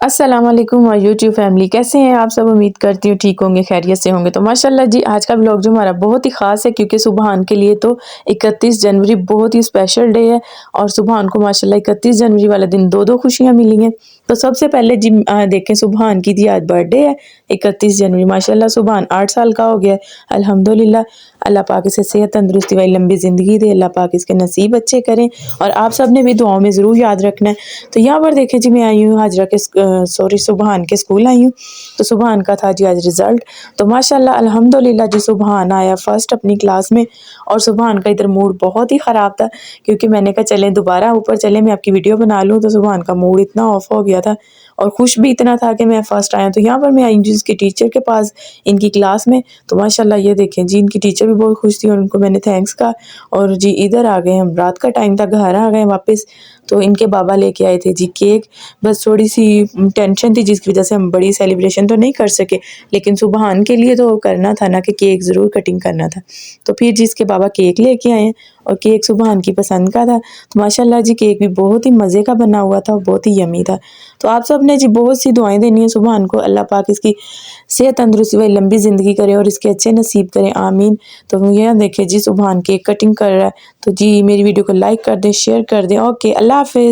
अस्सलाम वालेकुम और यूट्यूब फैमिली, कैसे हैं आप सब। उम्मीद करती हूँ ठीक होंगे, खैरियत से होंगे। तो माशाल्लाह जी, आज का व्लॉग जो हमारा बहुत ही ख़ास है, क्योंकि सुबहान के लिए तो 31 जनवरी बहुत ही स्पेशल डे है। और सुबहान को माशाल्लाह 31 जनवरी वाले दिन दो दो खुशियाँ मिली हैं। तो सबसे पहले जी देखें, सुबहान की जी आज बर्थडे है 31 जनवरी। माशाल्लाह सुबहान 8 साल का हो गया है। अल्हम्दुलिल्लाह, अल्लाह पाक इसे सेहत तंदुरुस्ती वाली लंबी ज़िंदगी दे, अल्लाह पाक इसके नसीब अच्छे करें। और आप सब ने भी दुआओं में ज़रूर याद रखना है। तो यहाँ पर देखें जी, मैं आई हूँ हाजरा के सुबहान के स्कूल आई हूँ। तो सुबहान का था जी आज रिज़ल्ट। तो माशाल्लाह अल्हम्दुलिल्लाह जी, सुबहान आया फर्स्ट अपनी क्लास में। और सुबहान का इधर मूड बहुत ही ख़राब था, क्योंकि मैंने कहा चलें दोबारा ऊपर चलें, मैं आपकी वीडियो बना लूँ। तो सुबहान का मूड इतना ऑफ हो गया था और खुश भी इतना था कि मैं फ़र्स्ट आया। तो यहाँ पर मैं आई हूँ जिसकी टीचर के पास, इनकी क्लास में। तो माशाल्लाह ये देखें जी, इनकी टीचर भी बहुत खुश थी और उनको मैंने थैंक्स कहा। और जी इधर आ गए हम, रात का टाइम था, घर आ गए वापस। तो इनके बाबा लेके आए थे जी केक। बस थोड़ी सी टेंशन थी, जिसकी वजह से हम बड़ी सेलिब्रेशन तो नहीं कर सके, लेकिन सुबहान के लिए तो करना था ना, कि केक ज़रूर कटिंग करना था। तो फिर जिसके बाबा केक लेके आए, और केक सुबहान की पसंद का था। तो माशाल्लाह जी, केक भी बहुत ही मज़े का बना हुआ था और बहुत ही यमी था। तो आप सब ने जी बहुत सी दुआएं देनी है सुबहान को, अल्लाह पाक इसकी सेहत तंदुरुस्ती वाली लंबी ज़िंदगी करे और इसके अच्छे नसीब करे, आमीन। तो यह देखें जी, सुबहान केक कटिंग कर रहा है। तो जी मेरी वीडियो को लाइक कर दें, शेयर कर दें। ओके, अल्लाह हाफ़िज़।